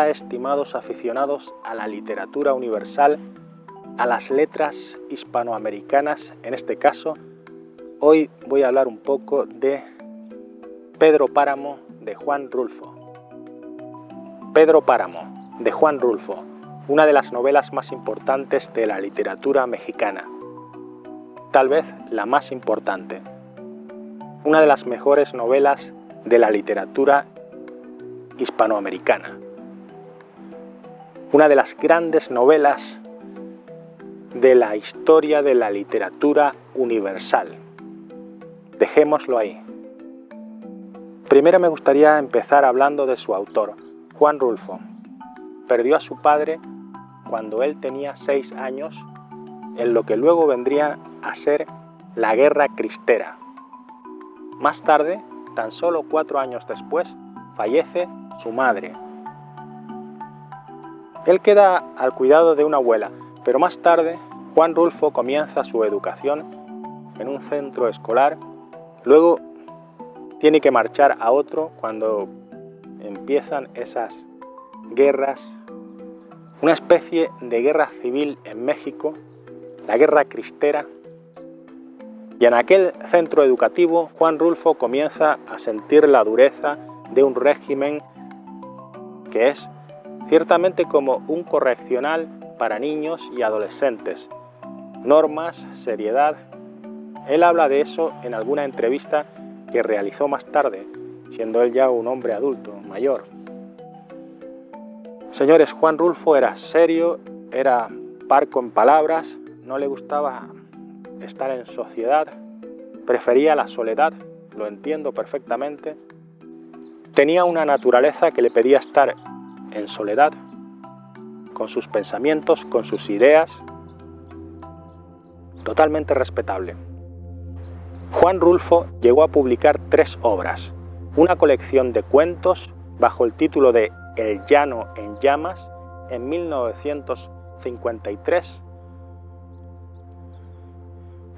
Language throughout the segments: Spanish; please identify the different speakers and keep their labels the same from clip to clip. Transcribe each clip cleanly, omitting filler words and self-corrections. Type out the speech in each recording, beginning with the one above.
Speaker 1: Hola, estimados aficionados a la literatura universal, a las letras hispanoamericanas en este caso. Hoy voy a hablar un poco de Pedro Páramo de Juan Rulfo. Pedro Páramo de Juan Rulfo, una de las novelas más importantes de la literatura mexicana, tal vez la más importante, una de las mejores novelas de la literatura hispanoamericana, una de las grandes novelas de la historia de la literatura universal. Dejémoslo ahí. Primero me gustaría empezar hablando de su autor, Juan Rulfo. Perdió a su padre cuando él tenía 6 años en lo que luego vendría a ser la Guerra Cristera. Más tarde, tan solo 4 años después, fallece su madre. Él queda al cuidado de una abuela, pero más tarde Juan Rulfo comienza su educación en un centro escolar, luego tiene que marchar a otro cuando empiezan esas guerras, una especie de guerra civil en México, la Guerra Cristera, y en aquel centro educativo Juan Rulfo comienza a sentir la dureza de un régimen que es ciertamente como un correccional para niños y adolescentes. Normas, seriedad. Él habla de eso en alguna entrevista que realizó más tarde, siendo él ya un hombre adulto, mayor. Señores, Juan Rulfo era serio, era parco en palabras, no le gustaba estar en sociedad, prefería la soledad, lo entiendo perfectamente. Tenía una naturaleza que le pedía estar en soledad, con sus pensamientos, con sus ideas, totalmente respetable. Juan Rulfo llegó a publicar 3 obras, una colección de cuentos bajo el título de El llano en llamas en 1953,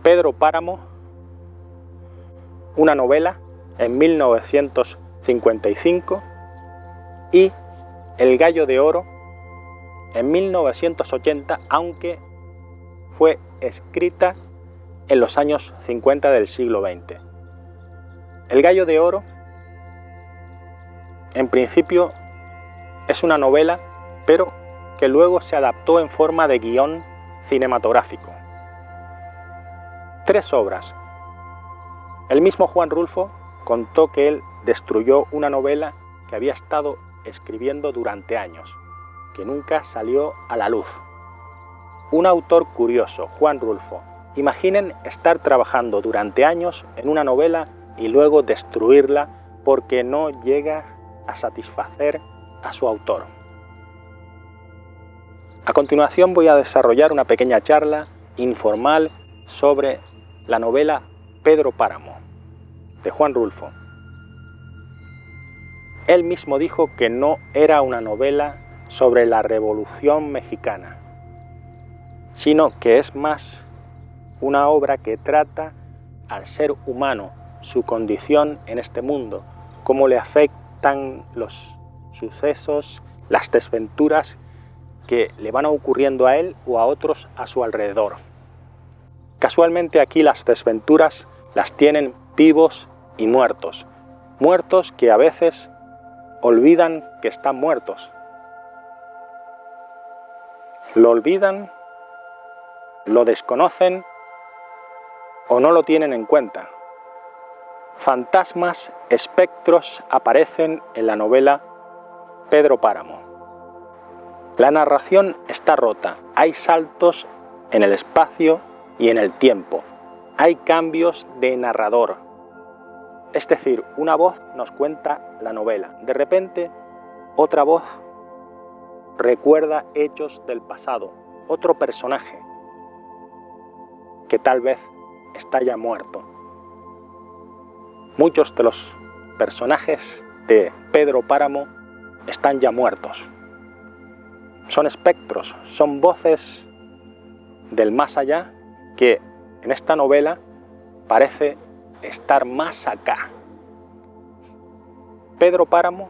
Speaker 1: Pedro Páramo, una novela en 1955 y El gallo de oro en 1980, aunque fue escrita en los años 50 del siglo XX. El gallo de oro, en principio, es una novela, pero que luego se adaptó en forma de guión cinematográfico. 3 obras. El mismo Juan Rulfo contó que él destruyó una novela que había estado escribiendo durante años, que nunca salió a la luz. Un autor curioso, Juan Rulfo. Imaginen estar trabajando durante años en una novela y luego destruirla porque no llega a satisfacer a su autor. A continuación voy a desarrollar una pequeña charla informal sobre la novela Pedro Páramo, de Juan Rulfo. Él mismo dijo que no era una novela sobre la Revolución Mexicana, sino que es más una obra que trata al ser humano, su condición en este mundo, cómo le afectan los sucesos, las desventuras que le van ocurriendo a él o a otros a su alrededor. Casualmente aquí las desventuras las tienen vivos y muertos, muertos que a veces olvidan que están muertos. Lo olvidan, lo desconocen o no lo tienen en cuenta. Fantasmas, espectros aparecen en la novela Pedro Páramo. La narración está rota, hay saltos en el espacio y en el tiempo, hay cambios de narrador. Es decir, una voz nos cuenta la novela, de repente otra voz recuerda hechos del pasado, otro personaje que tal vez está ya muerto. Muchos de los personajes de Pedro Páramo están ya muertos. Son espectros, son voces del más allá que en esta novela parece estar más acá. Pedro Páramo,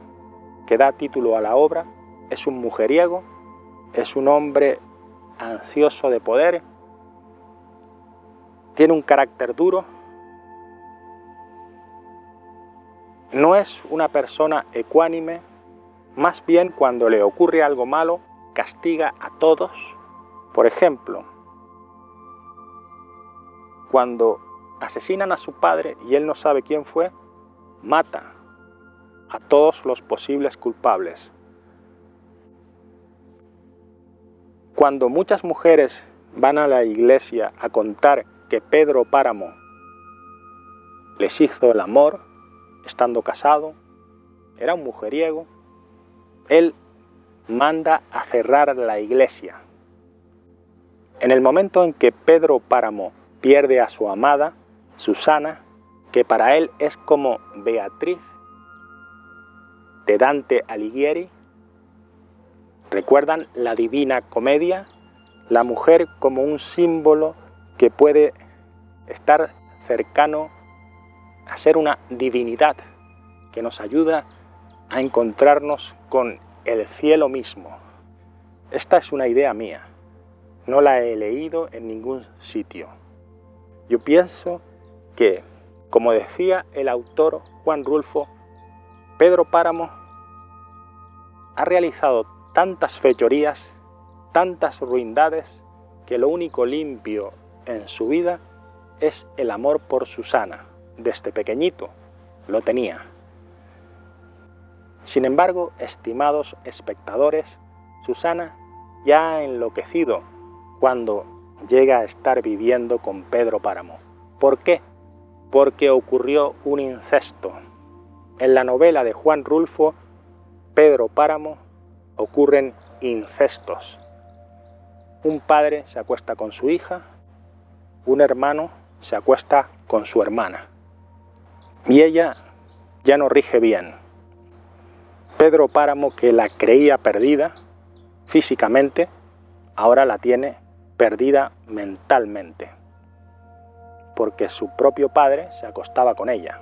Speaker 1: que da título a la obra, es un mujeriego, es un hombre ansioso de poder, tiene un carácter duro, no es una persona ecuánime, más bien cuando le ocurre algo malo, castiga a todos. Por ejemplo, cuando asesinan a su padre y él no sabe quién fue, mata a todos los posibles culpables. Cuando muchas mujeres van a la iglesia a contar que Pedro Páramo les hizo el amor, estando casado, era un mujeriego, él manda a cerrar la iglesia. En el momento en que Pedro Páramo pierde a su amada, Susana, que para él es como Beatriz de Dante Alighieri, ¿recuerdan la Divina Comedia? La mujer como un símbolo que puede estar cercano a ser una divinidad que nos ayuda a encontrarnos con el cielo mismo. Esta es una idea mía, no la he leído en ningún sitio. Yo pienso que, como decía el autor Juan Rulfo, Pedro Páramo ha realizado tantas fechorías, tantas ruindades, que lo único limpio en su vida es el amor por Susana. Desde pequeñito lo tenía. Sin embargo, estimados espectadores, Susana ya ha enloquecido cuando llega a estar viviendo con Pedro Páramo. ¿Por qué? Porque ocurrió un incesto. En la novela de Juan Rulfo, Pedro Páramo, ocurren incestos. Un padre se acuesta con su hija, un hermano se acuesta con su hermana. Y ella ya no rige bien. Pedro Páramo, que la creía perdida físicamente, ahora la tiene perdida mentalmente, porque su propio padre se acostaba con ella.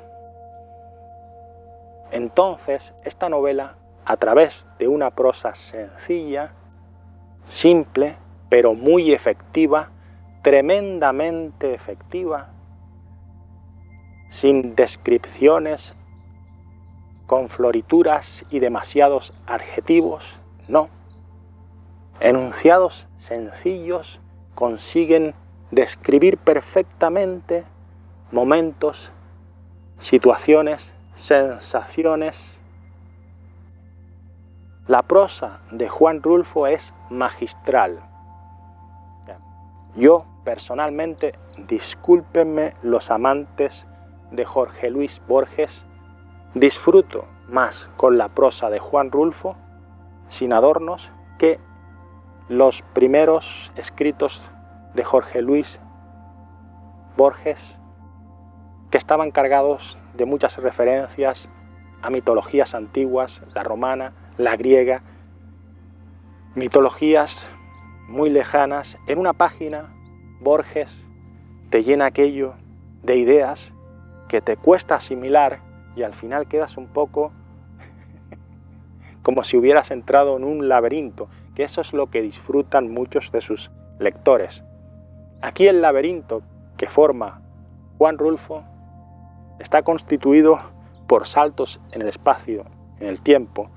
Speaker 1: Entonces, esta novela, a través de una prosa sencilla, simple, pero muy efectiva, tremendamente efectiva, sin descripciones, con florituras y demasiados adjetivos, no. Enunciados sencillos consiguen describir perfectamente momentos, situaciones, sensaciones. La prosa de Juan Rulfo es magistral. Yo, personalmente, discúlpenme los amantes de Jorge Luis Borges, disfruto más con la prosa de Juan Rulfo, sin adornos, que los primeros escritos de Jorge Luis Borges, que estaban cargados de muchas referencias a mitologías antiguas, la romana, la griega, mitologías muy lejanas. En una página, Borges te llena aquello de ideas que te cuesta asimilar y al final quedas un poco como si hubieras entrado en un laberinto, que eso es lo que disfrutan muchos de sus lectores. Aquí el laberinto que forma Juan Rulfo está constituido por saltos en el espacio, en el tiempo,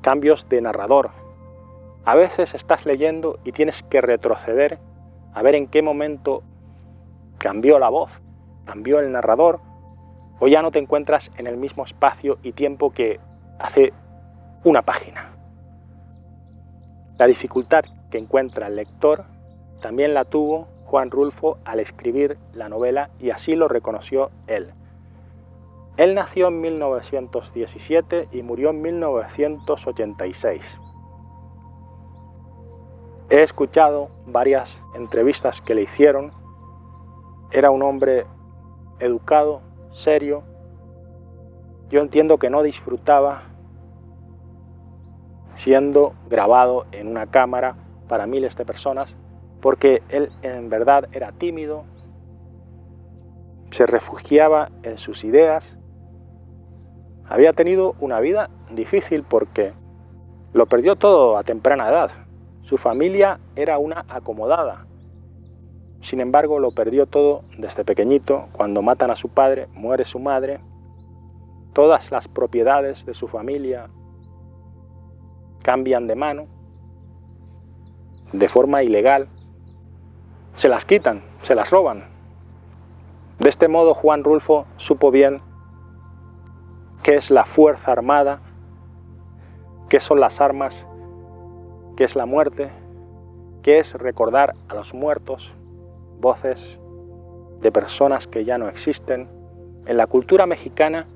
Speaker 1: cambios de narrador. A veces estás leyendo y tienes que retroceder a ver en qué momento cambió la voz, cambió el narrador, o ya no te encuentras en el mismo espacio y tiempo que hace una página. La dificultad que encuentra el lector también la tuvo Juan Rulfo al escribir la novela, y así lo reconoció él. Él nació en 1917 y murió en 1986. He escuchado varias entrevistas que le hicieron. Era un hombre educado, serio. Yo entiendo que no disfrutaba siendo grabado en una cámara para miles de personas, porque él en verdad era tímido, se refugiaba en sus ideas. Había tenido una vida difícil porque Lo perdió todo a temprana edad. Su familia era una acomodada. Sin embargo, lo perdió todo desde pequeñito. Cuando matan a su padre, muere su madre. Todas las propiedades de su familia cambian de mano, de forma ilegal. Se las quitan, se las roban. De este modo, Juan Rulfo supo bien qué es la fuerza armada, qué son las armas, qué es la muerte, qué es recordar a los muertos, voces de personas que ya no existen. En la cultura mexicana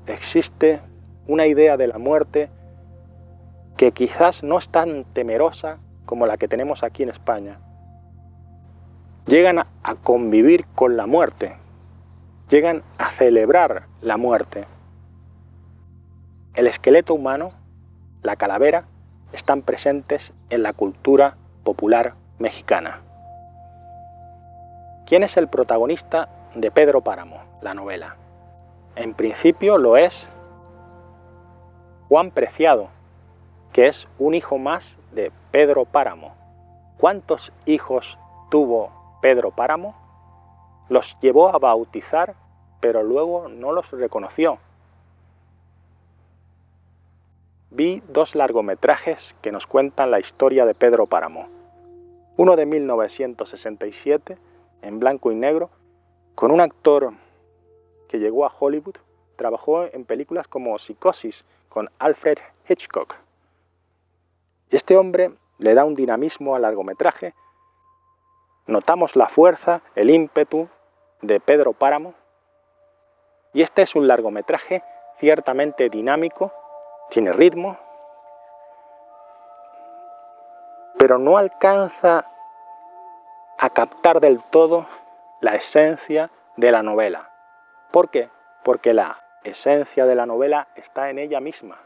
Speaker 1: existe una idea de la muerte que quizás no es tan temerosa como la que tenemos aquí en España. Llegan a convivir con la muerte, llegan a celebrar la muerte. El esqueleto humano, la calavera, están presentes en la cultura popular mexicana. ¿Quién es el protagonista de Pedro Páramo, la novela? En principio lo es Juan Preciado, que es un hijo más de Pedro Páramo. ¿Cuántos hijos tuvo Pedro Páramo? Los llevó a bautizar, pero luego no los reconoció. Vi dos largometrajes que nos cuentan la historia de Pedro Páramo. Uno de 1967, en blanco y negro, con un actor que llegó a Hollywood, trabajó en películas como Psicosis con Alfred Hitchcock. Este hombre le da un dinamismo al largometraje. Notamos la fuerza, el ímpetu de Pedro Páramo. Y este es un largometraje ciertamente dinámico, tiene ritmo, pero no alcanza a captar del todo la esencia de la novela. ¿Por qué? Porque la esencia de la novela está en ella misma.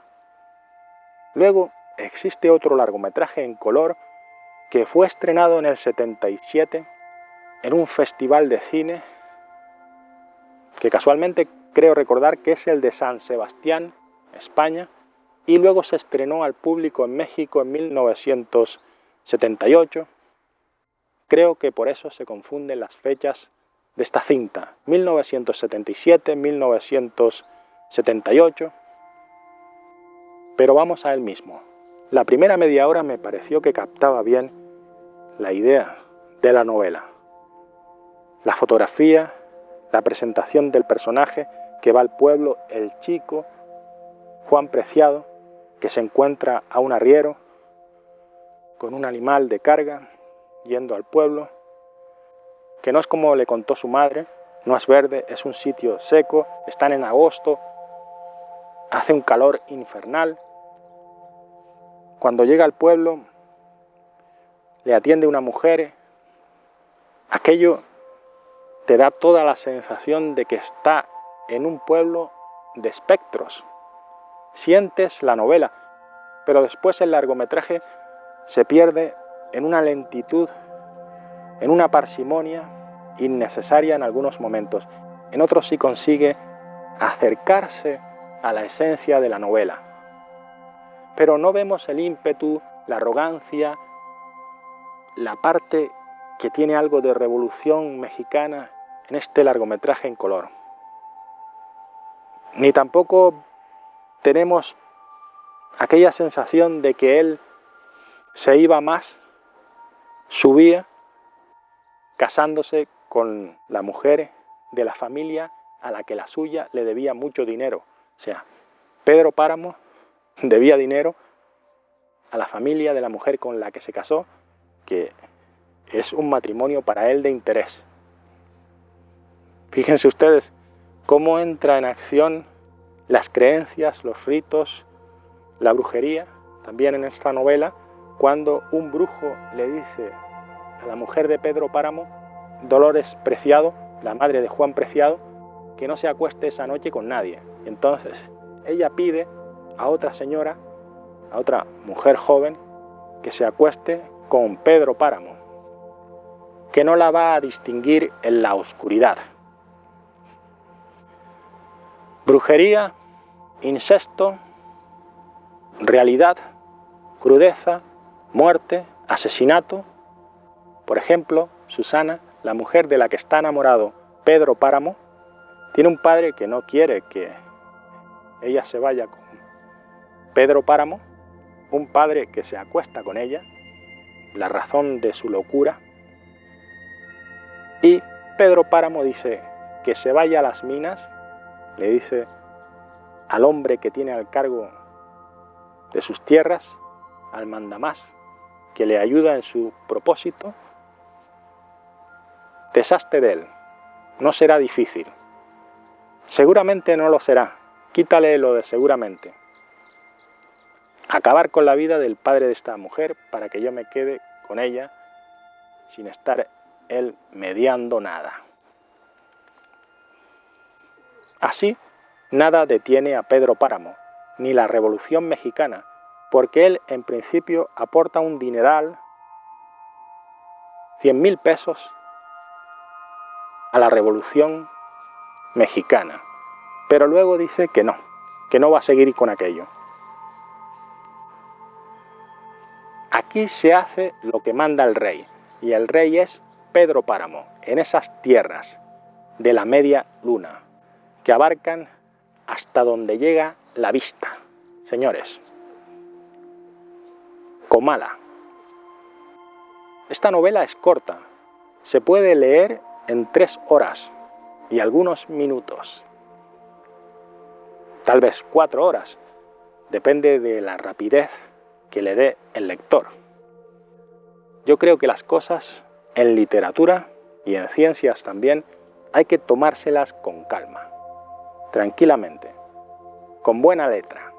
Speaker 1: Luego existe otro largometraje en color que fue estrenado en el 77 en un festival de cine que casualmente creo recordar que es el de San Sebastián, España, y luego se estrenó al público en México en 1978. Creo que por eso se confunden las fechas de esta cinta, 1977, 1978, pero vamos a él mismo. La primera media hora me pareció que captaba bien la idea de la novela. La fotografía, la presentación del personaje que va al pueblo, el chico, Juan Preciado, que se encuentra a un arriero con un animal de carga yendo al pueblo, que no es como le contó su madre, no es verde, es un sitio seco, están en agosto, hace un calor infernal. Cuando llega al pueblo, le atiende una mujer. Aquello te da toda la sensación de que está en un pueblo de espectros. Sientes la novela, pero después el largometraje se pierde en una lentitud, en una parsimonia innecesaria en algunos momentos. En otros sí consigue acercarse a la esencia de la novela. Pero no vemos el ímpetu, la arrogancia, la parte que tiene algo de revolución mexicana en este largometraje en color. Ni tampoco tenemos aquella sensación de que él se iba más, subía, casándose con la mujer de la familia a la que la suya le debía mucho dinero. O sea, Pedro Páramo debía dinero a la familia de la mujer con la que se casó, que es un matrimonio para él de interés. Fíjense ustedes cómo entra en acción las creencias, los ritos, la brujería, también en esta novela, cuando un brujo le dice a la mujer de Pedro Páramo, Dolores Preciado, la madre de Juan Preciado, que no se acueste esa noche con nadie. Entonces ella pide a otra señora, a otra mujer joven, que se acueste con Pedro Páramo, que no la va a distinguir en la oscuridad. Brujería, incesto, realidad, crudeza, muerte, asesinato. Por ejemplo, Susana, la mujer de la que está enamorado Pedro Páramo, tiene un padre que no quiere que ella se vaya con Pedro Páramo, un padre que se acuesta con ella, la razón de su locura, y Pedro Páramo dice que se vaya a las minas, le dice al hombre que tiene al cargo de sus tierras, al mandamás, que le ayuda en su propósito, deshazte de él, no será difícil. Seguramente no lo será, quítale lo de seguramente. Acabar con la vida del padre de esta mujer para que yo me quede con ella sin estar él mediando nada. Así, nada detiene a Pedro Páramo, ni la Revolución Mexicana, porque él en principio aporta un dineral, 100.000 pesos, a la Revolución Mexicana, pero luego dice que no va a seguir con aquello. Aquí se hace lo que manda el rey, y el rey es Pedro Páramo, en esas tierras de la media luna, que abarcan hasta donde llega la vista. Señores, Comala. Esta novela es corta, se puede leer en 3 horas y algunos minutos, tal vez 4 horas, depende de la rapidez que le dé el lector. Yo creo que las cosas en literatura y en ciencias también hay que tomárselas con calma, tranquilamente, con buena letra.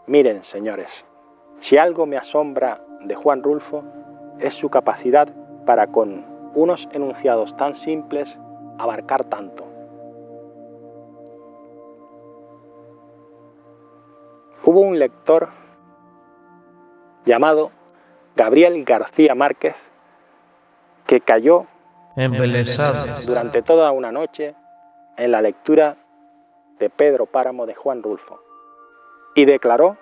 Speaker 1: Miren, señores, si algo me asombra de Juan Rulfo es su capacidad para con unos enunciados tan simples abarcar tanto. Hubo un lector llamado Gabriel García Márquez que cayó
Speaker 2: embelesado
Speaker 1: durante toda una noche en la lectura de Pedro Páramo de Juan Rulfo y declaró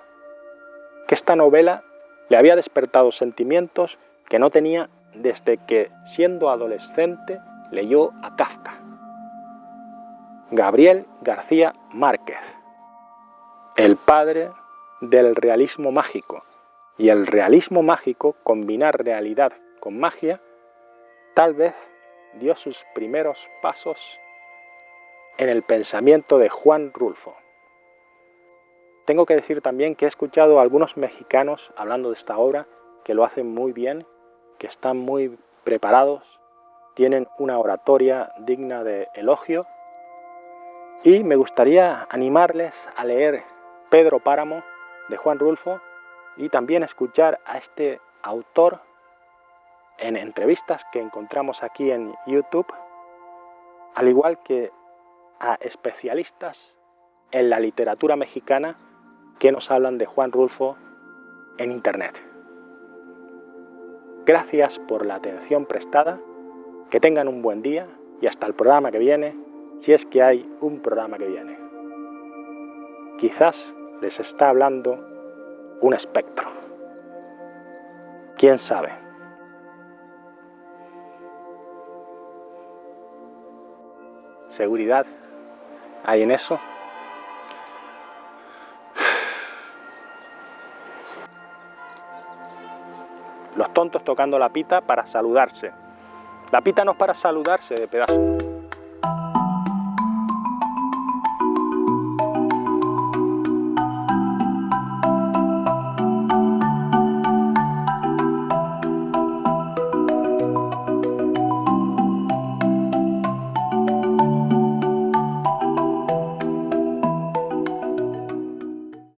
Speaker 1: que esta novela le había despertado sentimientos que no tenía desde que, siendo adolescente, leyó a Kafka. Gabriel García Márquez, el padre del realismo mágico, y el realismo mágico, combinar realidad con magia, tal vez dio sus primeros pasos en el pensamiento de Juan Rulfo. Tengo que decir también que he escuchado a algunos mexicanos hablando de esta obra que lo hacen muy bien, que están muy preparados, tienen una oratoria digna de elogio, y me gustaría animarles a leer Pedro Páramo de Juan Rulfo y también escuchar a este autor en entrevistas que encontramos aquí en YouTube, al igual que a especialistas en la literatura mexicana que nos hablan de Juan Rulfo en Internet. Gracias por la atención prestada, que tengan un buen día y hasta el programa que viene, si es que hay un programa que viene. Quizás les está hablando un espectro. ¿Quién sabe? ¿Seguridad hay en eso? Los tontos tocando la pita para saludarse. La pita no es para saludarse de pedazo.